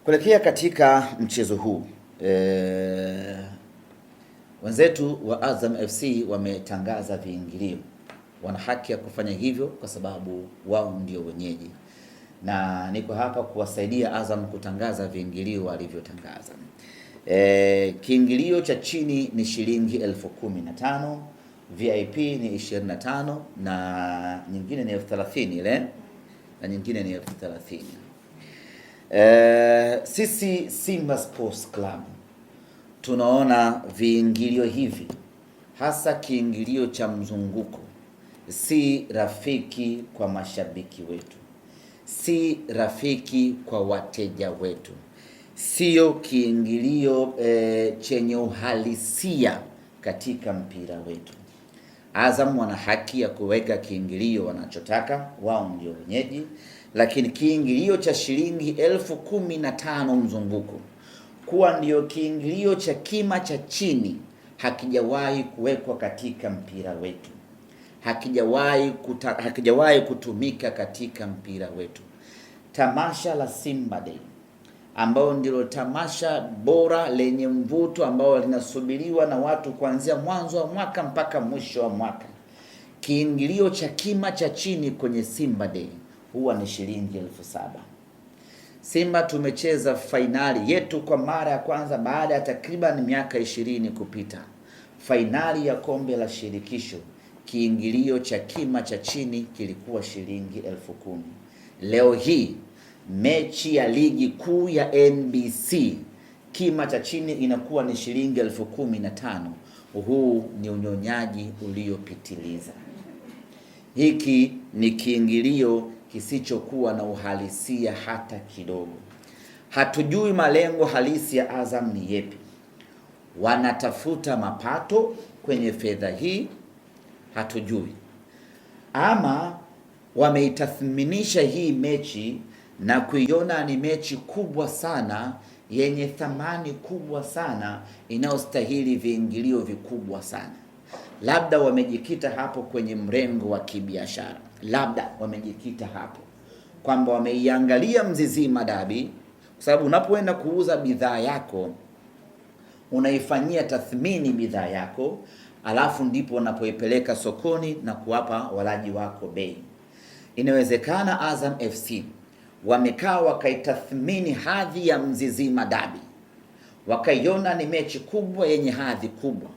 Kuelekea katika mchezo huu wenzetu wa Azam FC wametangaza viingilio. Wana haki ya kufanya hivyo kwa sababu wao ndio wenyeji, na niko hapa kuwasaidia Azam kutangaza viingilio walivyotangaza. Kiingilio cha chini ni shilingi 15,000, VIP ni 25 na nyingine ni 30,000 ile, na nyingine ni 30,000. Sisi Simba Sports Club tunaona viingilio hivi, hasa kiingilio cha mzunguko, si rafiki kwa mashabiki wetu, si rafiki kwa wateja wetu, sio kiingilio chenye uhalisia katika mpira wetu. Azam wana haki ya kuweka kiingilio wanachotaka, wao ndio wenyeji, lakini kiingilio cha shilingi 15,000 mzunguko kuwa ndio kiingilio cha kima cha chini hakijawahi kuwekwa katika mpira wetu, hakijawahi kutumika katika mpira wetu. Tamasha la Simba Day ambao ndilo tamasha bora lenye mvuto ambao linasubiriwa na watu kuanzia mwanzo wa mwaka mpaka mwisho wa mwaka, kiingilio cha kima cha chini kwenye Simba Day huwa ni shilingi 7,000. Simba tumecheza fainali yetu kwa mara ya kwanza baada ya takriban miaka 20 kupita, fainali ya kombe la shirikisho. Kiingilio cha kima cha chini kilikuwa shilingi 10,000. Leo hii mechi ya ligi kuu ya NBC kima cha chini inakuwa ni shilingi 15,000. Huu ni unyonyaji uliopitiliza. Hiki ni kiingilio kisichokuwa na uhalisia hata kidogo. Hatujui malengo halisi ya Azam ni yepi. Wanatafuta mapato kwenye fedha hii? Hatujui. Ama wameitathminisha hii mechi na kuiona ni mechi kubwa sana yenye thamani kubwa sana inayostahili viingilio vikubwa sana. Labda wamejikita hapo kwenye mrengo wa kibiashara, labda wamejikita hapo kwamba wameiangalia Mzizima Dabi, kwa sababu unapoenda kuuza bidhaa yako unaifanyia tathmini bidhaa yako, alafu ndipo unapoipeleka sokoni na kuwapa walaji wako bei. Inawezekana Azam FC wamekaa wakaitathmini hadhi ya Mzizima Dabi, wakaiona ni mechi kubwa yenye hadhi kubwa,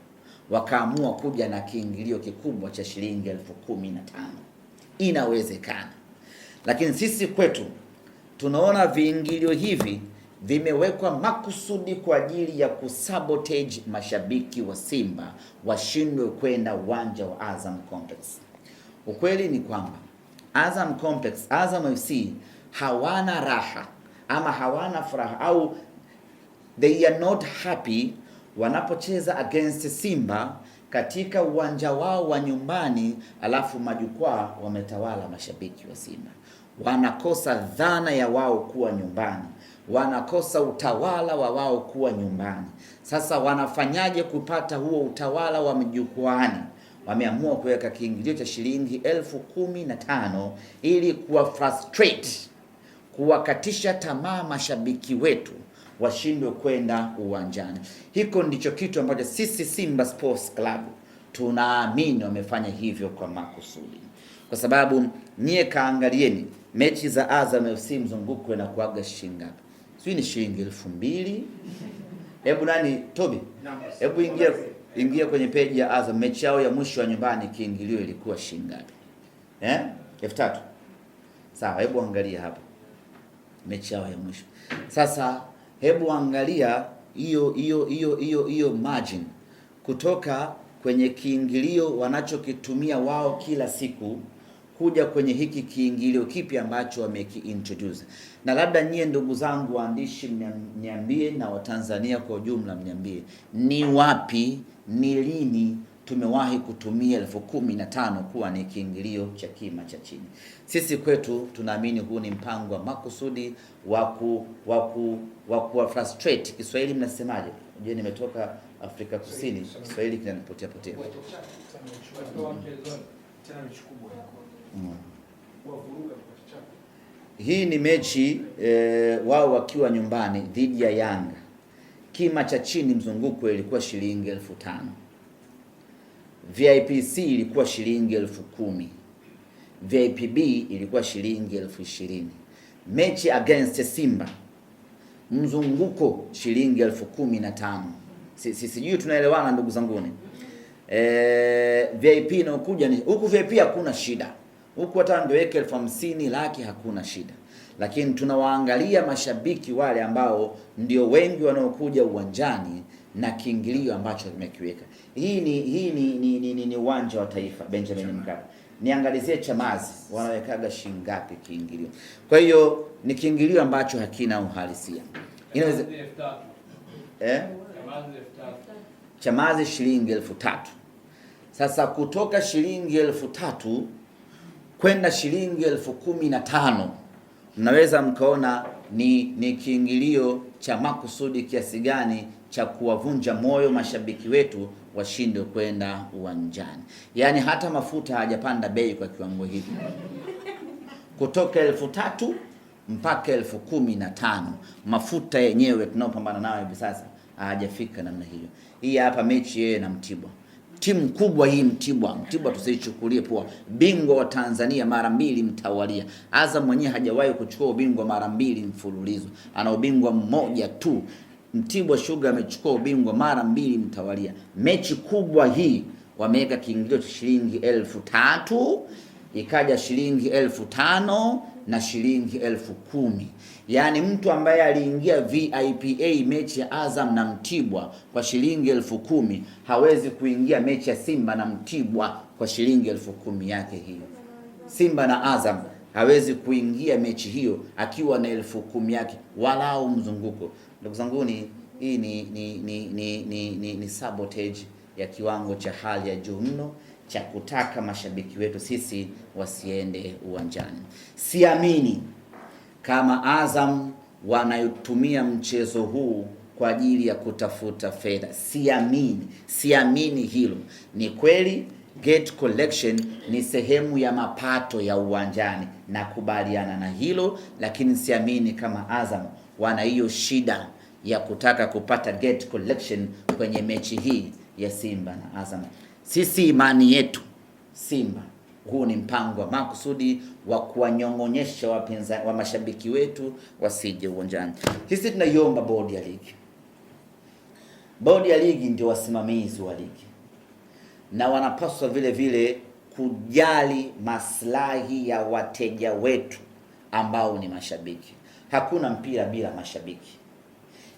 wakaamua kuja na kiingilio kikubwa cha shilingi 15,000. Inawezekana, lakini sisi kwetu tunaona viingilio hivi vimewekwa makusudi kwa ajili ya kusabotage mashabiki wa Simba washindwe kwenda uwanja wa Azam Complex. Ukweli ni kwamba Azam Complex, Azam FC hawana raha ama hawana furaha au they are not happy wanapocheza against Simba katika uwanja wao wa nyumbani, alafu majukwaa wametawala mashabiki wa Simba. Wanakosa dhana ya wao kuwa nyumbani, wanakosa utawala wa wao kuwa nyumbani. Sasa wanafanyaje kupata huo utawala wa majukwaani? Wameamua kuweka kiingilio cha shilingi 15,000 ili kuwa frustrate, kuwakatisha tamaa mashabiki wetu washindwe kwenda uwanjani. Hiko ndicho kitu ambacho sisi Simba Sports Club tunaamini wamefanya hivyo kwa makusudi, kwa sababu nyie kaangalieni mechi za Azam FC mzunguko na kuaga shilingi ngapi? Sio ni shilingi 2,000. Hebu nani Tobi, hebu ingia kwenye page ya Azam, mechi yao ya mwisho wa nyumbani kiingilio ilikuwa shilingi ngapi? 3,000. Sawa, hebu angalia hapa mechi yao ya mwisho. Sasa hebu angalia hiyo margin kutoka kwenye kiingilio wanachokitumia wao kila siku kuja kwenye hiki kiingilio kipi ambacho wamekiintroduce. Na labda nyie ndugu zangu waandishi mniambie, na Watanzania kwa ujumla mniambie, ni wapi, ni lini tumewahi kutumia 15,000 kuwa ni kiingilio cha kima cha chini? Sisi kwetu tunaamini huu ni mpango wa makusudi wa kuwa frustrate. Kiswahili mnasemaje? Je, nimetoka Afrika Kusini, Kiswahili kinanipotea potea. Hii ni mechi wao wakiwa nyumbani dhidi ya Yanga. Kima cha chini mzunguko ilikuwa shilingi 5,000. VIPC ilikuwa shilingi 10,000. VIPB ilikuwa shilingi 20,000. Mechi against Simba mzunguko shilingi 15,000. Sijui tunaelewana ndugu zanguni. VIP inaokuja ni huku, VIP hakuna shida. Huku hata ndio weke 50,000 laki hakuna shida. Lakini tunawaangalia mashabiki wale ambao ndio wengi wanaokuja uwanjani na kiingilio ambacho tumekiweka. Hii ni uwanja wa Taifa Benjamin Mkapa. Niangalizie Chamazi wanawekaga shilingi ngapi kiingilio. Kwa hiyo ni kiingilio ambacho hakina uhalisia. Inaweza Chamazi shilingi 3,000. Sasa kutoka shilingi 3,000 kwenda shilingi 15,000 mnaweza mkaona ni kiingilio cha makusudi kiasi gani cha kuwavunja moyo mashabiki wetu washinde kwenda uwanjani. Yaani hata mafuta hajapanda bei kwa kiwango hiki. Kutoka 3,000 mpaka 15,000. Mafuta yenyewe tunaopambana nayo hivi sasa hajafika namna hiyo. Hii hapa mechi yeye na Mtibwa. Timu kubwa hii Mtibwa tusiichukulie poa. Bingwa wa Tanzania mara 2 mtawalia. Azam mwenyewe hajawahi kuchukua ubingwa mara 2 mfululizo. Ana ubingwa mmoja tu. Mtibwa Sugar amechukua ubingwa mara 2 mtawalia. Mechi kubwa hii wameweka kiingilio cha shilingi 3,000, ikaja shilingi 5,000 na shilingi 10,000. Yaani mtu ambaye aliingia VIPA mechi ya Azam na Mtibwa kwa shilingi 10,000 hawezi kuingia mechi ya Simba na Mtibwa kwa shilingi 10,000 yake hiyo. Simba na Azam hawezi kuingia mechi hiyo akiwa na 10,000 yake walau mzunguko. Ndugu zangu, hii ni sabotage ya kiwango cha hali ya juu mno cha kutaka mashabiki wetu sisi wasiende uwanjani. Siamini kama Azam wanayotumia mchezo huu kwa ajili ya kutafuta fedha. Siamini hilo. Ni kweli gate collection ni sehemu ya mapato ya uwanjani, na kubaliana na hilo, lakini siamini kama Azam wana hiyo shida ya kutaka kupata gate collection kwenye mechi hii ya Simba na Azam. Sisi imani yetu Simba, huu ni mpango wa makusudi wa kuwanyong'onyesha wapinzani wa mashabiki wetu wasije uwanjani. Sisi tunaiomba bodi ya ligi. Bodi ya ligi ndio wasimamizi wa ligi, na wanapaswa vile vile kujali maslahi ya wateja wetu ambao ni mashabiki. Hakuna mpira bila mashabiki.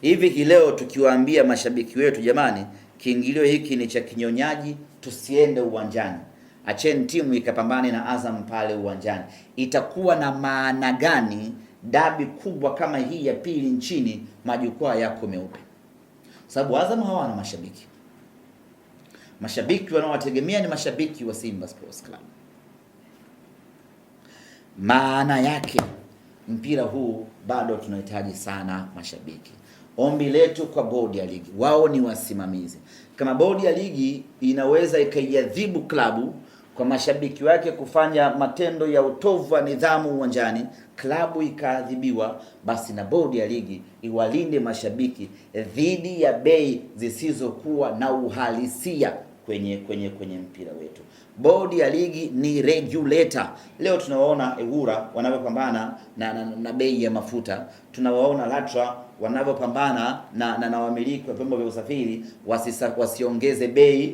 Hivi leo tukiwaambia mashabiki wetu, jamani, kiingilio hiki ni cha kinyonyaji, tusiende uwanjani, acheni timu ikapambane na Azam pale uwanjani, itakuwa na maana gani dabi kubwa kama hii ya pili nchini, majukwaa yako meupe? Sababu Azam hawana mashabiki. Mashabiki wanaowategemea ni mashabiki wa Simba Sports Club. Maana yake mpira huu bado tunahitaji sana mashabiki. Ombi letu kwa bodi ya ligi, wao ni wasimamizi. Kama bodi ya ligi inaweza ikaiadhibu klabu kwa mashabiki wake kufanya matendo ya utovu wa nidhamu uwanjani, klabu ikaadhibiwa, basi na bodi ya ligi iwalinde mashabiki dhidi ya bei zisizokuwa na uhalisia kwenye mpira wetu. Bodi ya ligi ni regulator. Leo tunawaona Ewura wanavyopambana na bei ya mafuta, tunawaona LATRA wanavyopambana na wamiliki wa vyombo vya usafiri wasiongeze bei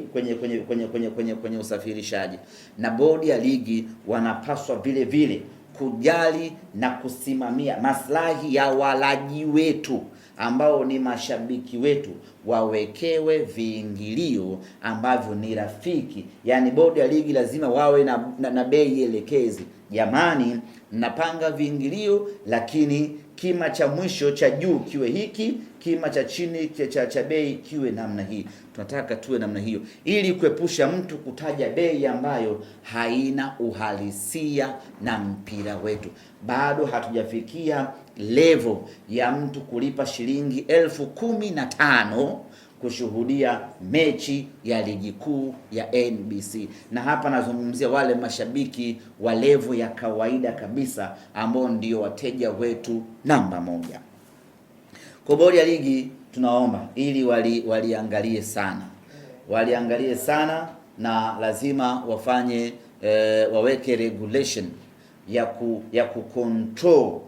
kwenye usafirishaji. Na bodi ya ligi wanapaswa vile vile kujali na kusimamia maslahi ya walaji wetu ambao ni mashabiki wetu, wawekewe viingilio ambavyo ni rafiki. Yaani bodi ya ligi lazima wawe na bei elekezi. Jamani, napanga viingilio, lakini kima cha mwisho cha juu kiwe hiki, kima cha chini cha bei kiwe namna hii. Tunataka tuwe namna hiyo ili kuepusha mtu kutaja bei ambayo haina uhalisia na mpira wetu. Bado hatujafikia level ya mtu kulipa shilingi 15,000 kushuhudia mechi ya ligi kuu ya NBC, na hapa nazungumzia wale mashabiki wa levo ya kawaida kabisa ambao ndio wateja wetu namba moja. Kwa bodi ya ligi tunaomba ili waliangalie sana na lazima wafanye waweke regulation ya kucontrol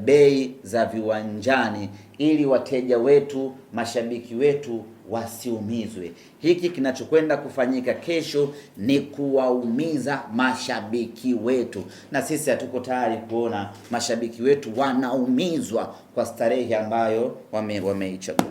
bei za viwanjani ili wateja wetu, mashabiki wetu wasiumizwe. Hiki kinachokwenda kufanyika kesho ni kuwaumiza mashabiki wetu, na sisi hatuko tayari kuona mashabiki wetu wanaumizwa kwa starehe ambayo wameichagua.